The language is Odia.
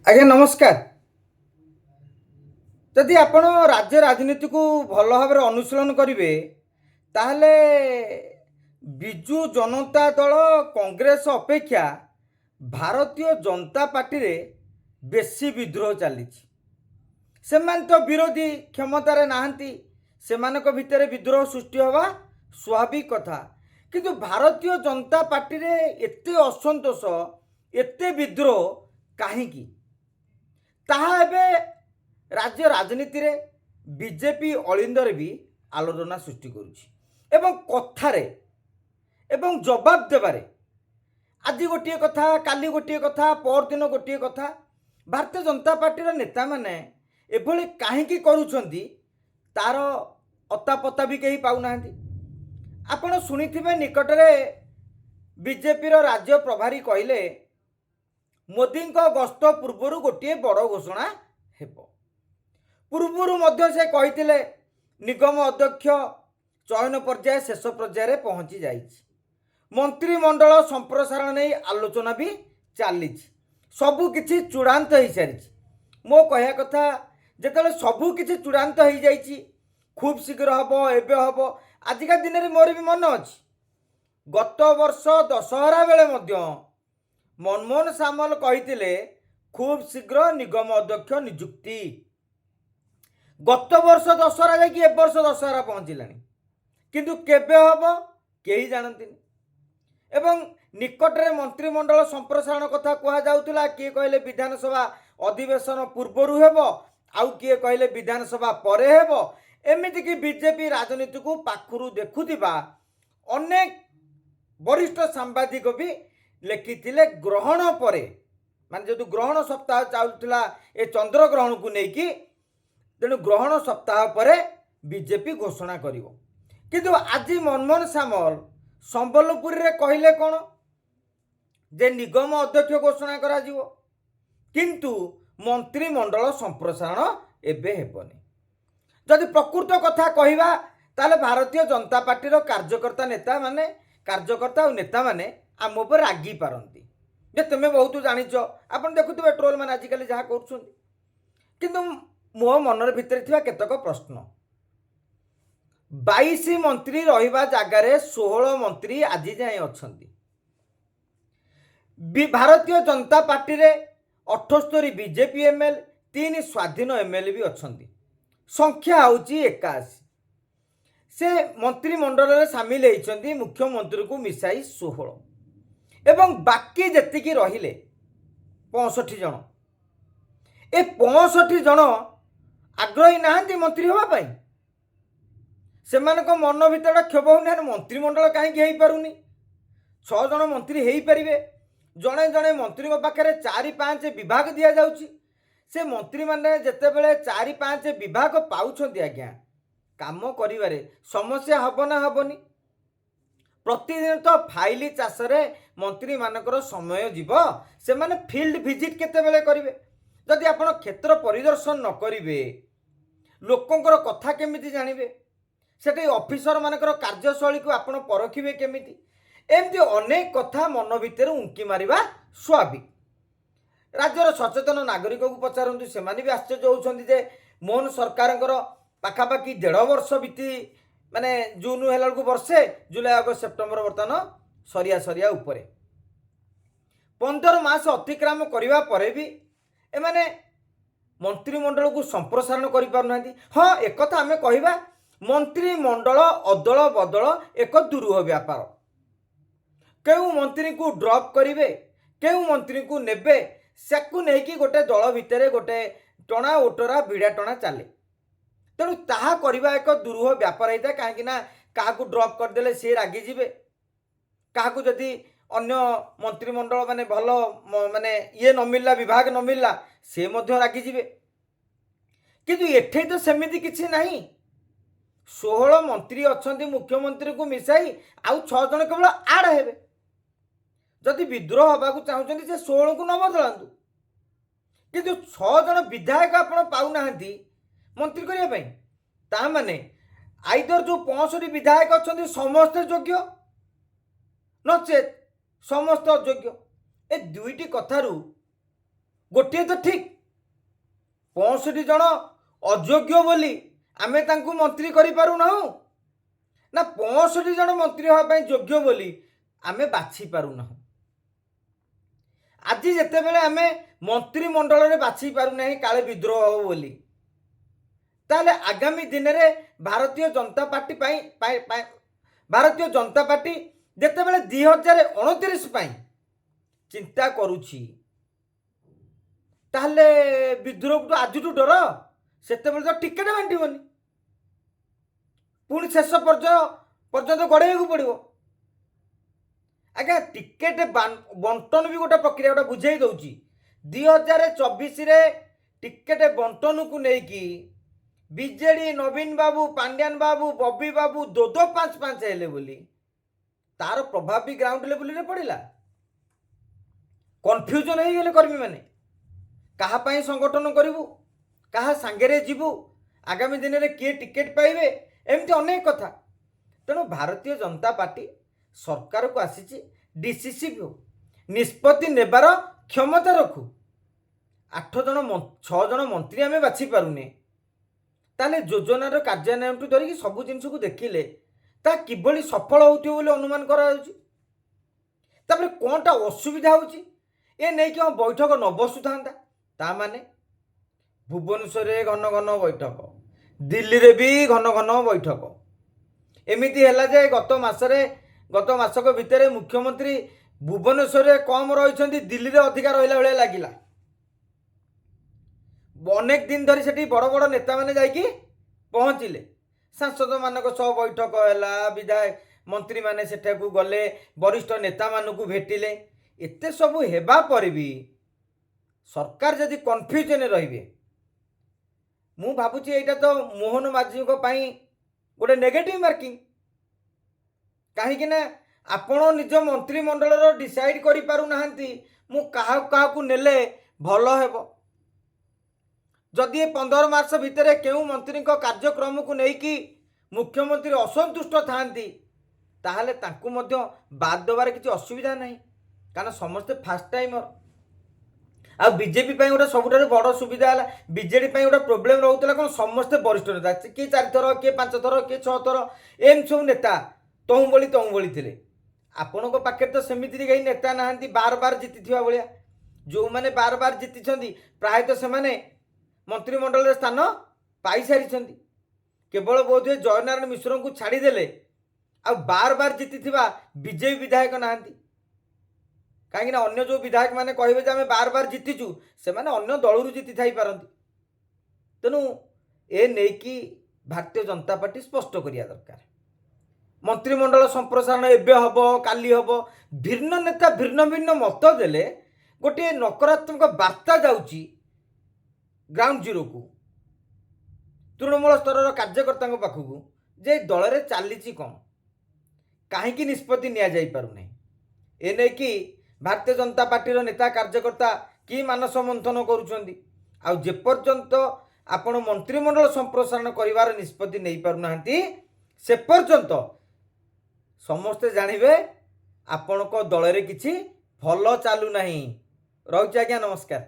ଆଜ୍ଞା ନମସ୍କାର। ଯଦି ଆପଣ ରାଜ୍ୟ ରାଜନୀତିକୁ ଭଲ ଭାବରେ ଅନୁଶୀଳନ କରିବେ ତାହେଲେ ବିଜୁ ଜନତା ଦଳ କଂଗ୍ରେସ ଅପେକ୍ଷା ଭାରତୀୟ ଜନତା ପାର୍ଟିରେ ବେଶୀ ବିଦ୍ରୋହ ଚାଲିଛି। ସେମାନେ ତ ବିରୋଧୀ କ୍ଷମତାରେ ନାହାନ୍ତି, ସେମାନଙ୍କ ଭିତରେ ବିଦ୍ରୋହ ସୃଷ୍ଟି ହେବା ସ୍ୱାଭାବିକ କଥା। କିନ୍ତୁ ଭାରତୀୟ ଜନତା ପାର୍ଟିରେ ଏତେ ଅସନ୍ତୋଷ, ଏତେ ବିଦ୍ରୋହ କାହିଁକି? ତାହା ଏବେ ରାଜ୍ୟ ରାଜନୀତିରେ ବିଜେପି ଅଳିନ୍ଦରେ ବି ଆଲୋଚନା ସୃଷ୍ଟି କରୁଛି ଏବଂ କଥାରେ ଏବଂ ଜବାବ ଦେବାରେ ଆଜି ଗୋଟିଏ କଥା, କାଲି ଗୋଟିଏ କଥା, ପରଦିନ ଗୋଟିଏ କଥା। ଭାରତୀୟ ଜନତା ପାର୍ଟିର ନେତାମାନେ ଏଭଳି କାହିଁକି କରୁଛନ୍ତି ତାର ଅତାପତା ବି କେହି ପାଉନାହାନ୍ତି। ଆପଣ ଶୁଣିଥିବେ ନିକଟରେ ବିଜେପିର ରାଜ୍ୟ ପ୍ରଭାରୀ କହିଲେ ମୋଦିଙ୍କ ଗସ୍ତ ପୂର୍ବରୁ ଗୋଟିଏ ବଡ଼ ଘୋଷଣା ହେବ। ପୂର୍ବରୁ ମଧ୍ୟ ସେ କହିଥିଲେ ନିଗମ ଅଧ୍ୟକ୍ଷ ଚୟନ ପର୍ଯ୍ୟାୟ ଶେଷ ପର୍ଯ୍ୟାୟରେ ପହଞ୍ଚି ଯାଇଛି। ମନ୍ତ୍ରିମଣ୍ଡଳ ସମ୍ପ୍ରସାରଣ ନେଇ ଆଲୋଚନା ବି ଚାଲିଛି। ସବୁକିଛି ଚୂଡ଼ାନ୍ତ ହେଇସାରିଛି। ମୋ କହିବା କଥା, ଯେତେବେଳେ ସବୁକିଛି ଚୂଡ଼ାନ୍ତ ହେଇଯାଇଛି, ଖୁବ୍ ଶୀଘ୍ର ହେବ, ଏବେ ହେବ। ଆଜିକା ଦିନରେ ମୋର ବି ମନେ ଅଛି, ଗତ ବର୍ଷ ଦଶହରା ବେଳେ ମଧ୍ୟ ମନମୋହନ ସାମଲ କହିଥିଲେ ଖୁବ୍ ଶୀଘ୍ର ନିଗମ ଅଧ୍ୟକ୍ଷ ନିଯୁକ୍ତି। ଗତ ବର୍ଷ ଦଶହରା ଯାଇକି ଏ ବର୍ଷ ଦଶହରା ପହଞ୍ଚିଲାଣି, କିନ୍ତୁ କେବେ ହେବ କେହି ଜାଣନ୍ତିନି। ଏବଂ ନିକଟରେ ମନ୍ତ୍ରିମଣ୍ଡଳ ସମ୍ପ୍ରସାରଣ କଥା କୁହାଯାଉଥିଲା। କିଏ କହିଲେ ବିଧାନସଭା ଅଧିବେଶନ ପୂର୍ବରୁ ହେବ, ଆଉ କିଏ କହିଲେ ବିଧାନସଭା ପରେ ହେବ। ଏମିତିକି ବିଜେପି ରାଜନୀତିକୁ ପାଖରୁ ଦେଖୁଥିବା ଅନେକ ବରିଷ୍ଠ ସାମ୍ବାଦିକ ବି ଲେଖିଥିଲେ ଗ୍ରହଣ ପରେ, ମାନେ ଯଦି ଗ୍ରହଣ ସପ୍ତାହ ଚାଲୁଥିଲା ଏ ଚନ୍ଦ୍ରଗ୍ରହଣକୁ ନେଇକି, ତେଣୁ ଗ୍ରହଣ ସପ୍ତାହ ପରେ ବିଜେପି ଘୋଷଣା କରିବ। କିନ୍ତୁ ଆଜି ମନମୋହନ ସାମଲ ସମ୍ବଲପୁରରେ କହିଲେ କ'ଣ, ଯେ ନିଗମ ଅଧ୍ୟକ୍ଷ ଘୋଷଣା କରାଯିବ, କିନ୍ତୁ ମନ୍ତ୍ରିମଣ୍ଡଳ ସମ୍ପ୍ରସାରଣ ଏବେ ହେବନି। ଯଦି ପ୍ରକୃତ କଥା କହିବା ତାହେଲେ ଭାରତୀୟ ଜନତା ପାର୍ଟିର କାର୍ଯ୍ୟକର୍ତ୍ତା ଆଉ ନେତାମାନେ ଆମ ଉପରେ ରାଗି ପାରନ୍ତି ଯେ ତୁମେ ବହୁତ ଜାଣିଛ। ଆପଣ ଦେଖୁଥିବେ ଟ୍ରୋଲ ମାନେ ଆଜିକାଲି ଯାହା କରୁଛନ୍ତି। କିନ୍ତୁ ମୋ ମନରେ ଭିତରେ ଥିବା କେତେକ ପ୍ରଶ୍ନ, 22 ମନ୍ତ୍ରୀ ରହିବା ଜାଗାରେ 16 ମନ୍ତ୍ରୀ ଆଜି ଯାଏଁ ଅଛନ୍ତି। ଭାରତୀୟ ଜନତା ପାର୍ଟିରେ 78 ବିଜେପି ଏମଏଲ, 3 ସ୍ୱାଧୀନ ଏମଏଲ ବି ଅଛନ୍ତି। ସଂଖ୍ୟା ହେଉଛି 81। ସେ ମନ୍ତ୍ରିମଣ୍ଡଳରେ ସାମିଲ ହେଇଛନ୍ତି ମୁଖ୍ୟମନ୍ତ୍ରୀକୁ ମିଶାଇ 16 ଏବଂ ବାକି ଯେତିକି ରହିଲେ 65 ଜଣ। ଏ 65 ଜଣ ଆଗ୍ରହୀ ନାହାନ୍ତି ମନ୍ତ୍ରୀ ହେବା ପାଇଁ। ସେମାନଙ୍କ ମନ ଭିତରେ କ୍ଷୋଭ ହେଉନି, ମନ୍ତ୍ରିମଣ୍ଡଳ କାହିଁକି ହେଇପାରୁନି। 6 ଜଣ ମନ୍ତ୍ରୀ ହେଇପାରିବେ। ଜଣେ ଜଣେ ମନ୍ତ୍ରୀଙ୍କ ପାଖରେ 4-5 ବିଭାଗ ଦିଆଯାଉଛି। ସେ ମନ୍ତ୍ରୀମାନେ ଯେତେବେଳେ 4-5 ବିଭାଗ ପାଉଛନ୍ତି, ଆଜ୍ଞା କାମ କରିବାରେ ସମସ୍ୟା ହେବ ନା ହେବନି? ପ୍ରତିଦିନ ତ ଫାଇଲ ଚାଷରେ ମନ୍ତ୍ରୀମାନଙ୍କର ସମୟ ଯିବ। ସେମାନେ ଫିଲ୍ଡ ଭିଜିଟ୍ କେତେବେଳେ କରିବେ? ଯଦି ଆପଣ କ୍ଷେତ୍ର ପରିଦର୍ଶନ ନ କରିବେ, ଲୋକଙ୍କର କଥା କେମିତି ଜାଣିବେ? ସେଠି ଅଫିସର ମାନଙ୍କର କାର୍ଯ୍ୟଶୈଳୀକୁ ଆପଣ ପରଖିବେ କେମିତି? ଏମିତି ଅନେକ କଥା ମନ ଭିତରେ ଉଙ୍କି ମାରିବା ସ୍ୱାଭାବିକ। ରାଜ୍ୟର ସଚେତନ ନାଗରିକଙ୍କୁ ପଚାରନ୍ତୁ, ସେମାନେ ବି ଆଶ୍ଚର୍ଯ୍ୟ ହେଉଛନ୍ତି ଯେ ମୋହନ ସରକାରଙ୍କର ପାଖାପାଖି 1.5 ବର୍ଷ ବିତି, ମାନେ ଜୁନ ହେଲା ବେଳକୁ ବର୍ଷେ, ଜୁଲାଇ ଅଗଷ୍ଟ ସେପ୍ଟେମ୍ବର ବର୍ତ୍ତମାନ ସରିଆ ଉପରେ 15 ମାସ ଅତିକ୍ରମ କରିବା ପରେ ବି ଏମାନେ ମନ୍ତ୍ରିମଣ୍ଡଳକୁ ସମ୍ପ୍ରସାରଣ କରିପାରୁନାହାନ୍ତି। ହଁ, ଏକଥା ଆମେ କହିବା, ମନ୍ତ୍ରିମଣ୍ଡଳ ଅଦଳ ବଦଳ ଏକ ଦୁରୂହ ବ୍ୟାପାର। କେଉଁ ମନ୍ତ୍ରୀଙ୍କୁ ଡ୍ରପ୍ କରିବେ, କେଉଁ ମନ୍ତ୍ରୀଙ୍କୁ ନେବେ, ସେକୁ ନେଇକି ଗୋଟେ ଦଳ ଭିତରେ ଗୋଟେ ଟଣା ଓଟରା ଭିଡ଼ା ଟଣା ଚାଲେ। ତେଣୁ ତାହା କରିବା ଏକ ଦୁରୂହ ବ୍ୟାପାର ହେଇଥାଏ। କାହିଁକି ନା କାହାକୁ ଡ୍ରପ୍ କରିଦେଲେ ସିଏ ରାଗିଯିବେ, କାହାକୁ ଯଦି ଅନ୍ୟ ମନ୍ତ୍ରିମଣ୍ଡଳ ମାନେ ଭଲ ମାନେ ଇଏ ନ ମିଳିଲା, ବିଭାଗ ନ ମିଳିଲା, ସେ ମଧ୍ୟ ରାଗିଯିବେ। କିନ୍ତୁ ଏଠି ତ ସେମିତି କିଛି ନାହିଁ। 16 ମନ୍ତ୍ରୀ ଅଛନ୍ତି ମୁଖ୍ୟମନ୍ତ୍ରୀକୁ ମିଶାଇ, ଆଉ 6 ଜଣ କେବଳ ଆଡ୍ ହେବେ। ଯଦି ବିଦ୍ରୋହ ହେବାକୁ ଚାହୁଁଛନ୍ତି ସେ 16କୁ ନ ବଦଳାନ୍ତୁ, କିନ୍ତୁ 6 ଜଣ ବିଧାୟକ ଆପଣ ପାଉନାହାନ୍ତି ମନ୍ତ୍ରୀ କରିବା ପାଇଁ। ତା ମାନେ ଆଇଦର ଯେଉଁ 65 ବିଧାୟକ ଅଛନ୍ତି ସମସ୍ତେ ଯୋଗ୍ୟ, ନଚେତ୍ ସମସ୍ତେ ଅଯୋଗ୍ୟ। ଏ ଦୁଇଟି କଥାରୁ ଗୋଟିଏ ତ ଠିକ୍ 65 ଜଣ ଅଯୋଗ୍ୟ ବୋଲି ଆମେ ତାଙ୍କୁ ମନ୍ତ୍ରୀ କରିପାରୁନାହୁଁ ନା 65 ଜଣ ମନ୍ତ୍ରୀ ହେବା ପାଇଁ ଯୋଗ୍ୟ ବୋଲି ଆମେ ବାଛି ପାରୁନାହୁଁ। ଆଜି ଯେତେବେଳେ ଆମେ ମନ୍ତ୍ରିମଣ୍ଡଳରେ ବାଛି ପାରୁନାହିଁ କାଳେ ବିଦ୍ରୋହ ହେବ ବୋଲି, ତାହେଲେ ଆଗାମୀ ଦିନରେ ଭାରତୀୟ ଜନତା ପାର୍ଟି ଯେତେବେଳେ 2029 ପାଇଁ ଚିନ୍ତା କରୁଛି, ତାହେଲେ ବିଦ୍ରୋହକୁ ଆଜିଠୁ ଡର, ସେତେବେଳେ ତ ଟିକେଟ ବାଣ୍ଟିବନି, ପୁଣି ଶେଷ ପର୍ଯ୍ୟନ୍ତ ଗଡ଼େଇବାକୁ ପଡ଼ିବ। ଆଜ୍ଞା ଟିକେଟ ବଣ୍ଟନ ବି ଗୋଟେ ପ୍ରକ୍ରିୟା ଗୋଟେ ବୁଝେଇ ଦେଉଛି। 2024ରେ ଟିକେଟ ବଣ୍ଟନକୁ ନେଇକି ବିଜେଡି ନବୀନ ବାବୁ, ପାଣ୍ଡିଆନ ବାବୁ, ବବି ବାବୁ ଦୋ 5-5 ହେଲେ ବୋଲି ତାର ପ୍ରଭାବ ବି ଗ୍ରାଉଣ୍ଡ ଲେଭେଲରେ ପଡ଼ିଲା। କନଫ୍ୟୁଜନ ହେଇଗଲେ କର୍ମୀ ମାନେ, କାହା ପାଇଁ ସଂଗଠନ କରିବୁ, କାହା ସାଙ୍ଗରେ ଯିବୁ, ଆଗାମୀ ଦିନରେ କିଏ ଟିକେଟ ପାଇବେ, ଏମିତି ଅନେକ କଥା। ତେଣୁ ଭାରତୀୟ ଜନତା ପାର୍ଟି ସରକାରକୁ ଆସିଛି ଡିସିସିଭ ନିଷ୍ପତ୍ତି ନେବାର କ୍ଷମତା ରଖୁ। 6 ଜଣ ମନ୍ତ୍ରୀ ଆମେ ବାଛି ପାରୁନେ, ତାହେଲେ ଯୋଜନାର କାର୍ଯ୍ୟାନ୍ୱୟନଠୁ ଧରିକି ସବୁ ଜିନିଷକୁ ଦେଖିଲେ ତା କିଭଳି ସଫଳ ହେଉଥିବ ବୋଲି ଅନୁମାନ କରାଯାଉଛି। ତାପରେ କ'ଣଟା ଅସୁବିଧା ହେଉଛି ଏ ନେଇକି ବୈଠକ ନ ବସୁଥାନ୍ତା, ତା ମାନେ ଭୁବନେଶ୍ୱରରେ ଘନ ଘନ ବୈଠକ, ଦିଲ୍ଲୀରେ ବି ଘନ ଘନ ବୈଠକ। ଏମିତି ହେଲା ଯେ ଗତ ମାସକ ଭିତରେ ମୁଖ୍ୟମନ୍ତ୍ରୀ ଭୁବନେଶ୍ୱରରେ କମ୍ ରହିଛନ୍ତି, ଦିଲ୍ଲୀରେ ଅଧିକା ରହିଲା ଭଳିଆ ଲାଗିଲା। ଅନେକ ଦିନ ଧରି ସେଠି ବଡ଼ ବଡ଼ ନେତାମାନେ ଯାଇକି ପହଞ୍ଚିଲେ, ସାଂସଦମାନଙ୍କ ସହ ବୈଠକ ହେଲା, ବିଧାୟକ ମନ୍ତ୍ରୀମାନେ ସେଠାକୁ ଗଲେ, ବରିଷ୍ଠ ନେତାମାନଙ୍କୁ ଭେଟିଲେ। ଏତେ ସବୁ ହେବା ପରେ ବି ସରକାର ଯଦି କନଫ୍ୟୁଜନରେ ରହିବେ, ମୁଁ ଭାବୁଛି ଏଇଟା ତ ମୋହନ ମାଝୀଙ୍କ ପାଇଁ ଗୋଟେ ନେଗେଟିଭ ମାର୍କିଂ। କାହିଁକି ନା ଆପଣ ନିଜ ମନ୍ତ୍ରିମଣ୍ଡଳର ଡିସାଇଡ୍ କରିପାରୁନାହାନ୍ତି ମୁଁ କାହାକୁ ନେଲେ ଭଲ ହେବ। ଯଦି 15 ମାସ ଭିତରେ କେଉଁ ମନ୍ତ୍ରୀଙ୍କ କାର୍ଯ୍ୟକ୍ରମକୁ ନେଇକି ମୁଖ୍ୟମନ୍ତ୍ରୀ ଅସନ୍ତୁଷ୍ଟ ଥାଆନ୍ତି, ତାହେଲେ ତାଙ୍କୁ ମଧ୍ୟ ବାଦ ଦେବାରେ କିଛି ଅସୁବିଧା ନାହିଁ, କାରଣ ସମସ୍ତେ ଫାଷ୍ଟ ଟାଇମର। ଆଉ ବିଜେପି ପାଇଁ ଗୋଟେ ସବୁଠାରୁ ବଡ଼ ସୁବିଧା ହେଲା, ବିଜେଡି ପାଇଁ ଗୋଟେ ପ୍ରୋବ୍ଲେମ ରହୁଥିଲା କ'ଣ, ସମସ୍ତେ ବରିଷ୍ଠ ନେତା, କିଏ 4 ଥର, କିଏ 5 ଥର, କିଏ 6 ଥର, ଏମିତି ସବୁ ନେତା ତହୁଁ ଭଳି ଥିଲେ। ଆପଣଙ୍କ ପାଖରେ ତ ସେମିତି କେହି ନେତା ନାହାନ୍ତି ବାର ଜିତିଥିବା ଭଳିଆ। ଯେଉଁମାନେ ବାର ଜିତିଛନ୍ତି ପ୍ରାୟତଃ ସେମାନେ ମନ୍ତ୍ରିମଣ୍ଡଳରେ ସ୍ଥାନ ପାଇସାରିଛନ୍ତି। କେବଳ ବୋଧହୁଏ ଜୟନାରାୟଣ ମିଶ୍ରଙ୍କୁ ଛାଡ଼ିଦେଲେ ଆଉ ବାର ଜିତିଥିବା ବିଜେପି ବିଧାୟକ ନାହାନ୍ତି। କାହିଁକିନା ଅନ୍ୟ ଯେଉଁ ବିଧାୟକ ମାନେ କହିବେ ଯେ ଆମେ ବାର ଜିତିଛୁ, ସେମାନେ ଅନ୍ୟ ଦଳରୁ ଜିତି ଥାଇପାରନ୍ତି। ତେଣୁ ଏ ନେଇକି ଭାରତୀୟ ଜନତା ପାର୍ଟି ସ୍ପଷ୍ଟ କରିବା ଦରକାର। ମନ୍ତ୍ରିମଣ୍ଡଳ ସମ୍ପ୍ରସାରଣ ଏବେ ହେବ, କାଲି ହେବ, ଭିନ୍ନ ନେତା ଭିନ୍ନ ଭିନ୍ନ ମତ ଦେଲେ ଗୋଟିଏ ନକାରାତ୍ମକ ବାର୍ତ୍ତା ଯାଉଛି ଗ୍ରାଉଣ୍ଡ ଜିରୋକୁ, ତୃଣମୂଳ ସ୍ତରର କାର୍ଯ୍ୟକର୍ତ୍ତାଙ୍କ ପାଖକୁ, ଯେ ଦଳରେ ଚାଲିଛି କ'ଣ, କାହିଁକି ନିଷ୍ପତ୍ତି ନିଆଯାଇପାରୁନାହିଁ। ଏ ନେଇକି ଭାରତୀୟ ଜନତା ପାର୍ଟିର ନେତା କାର୍ଯ୍ୟକର୍ତ୍ତା କି ମାନସ ମନ୍ଥନ କରୁଛନ୍ତି। ଆଉ ଯେପର୍ଯ୍ୟନ୍ତ ଆପଣ ମନ୍ତ୍ରିମଣ୍ଡଳ ସମ୍ପ୍ରସାରଣ କରିବାର ନିଷ୍ପତ୍ତି ନେଇପାରୁନାହାନ୍ତି, ସେ ପର୍ଯ୍ୟନ୍ତ ସମସ୍ତେ ଜାଣିବେ ଆପଣଙ୍କ ଦଳରେ କିଛି ଭଲ ଚାଲୁନାହିଁ। ରହୁଛି ଆଜ୍ଞା, ନମସ୍କାର।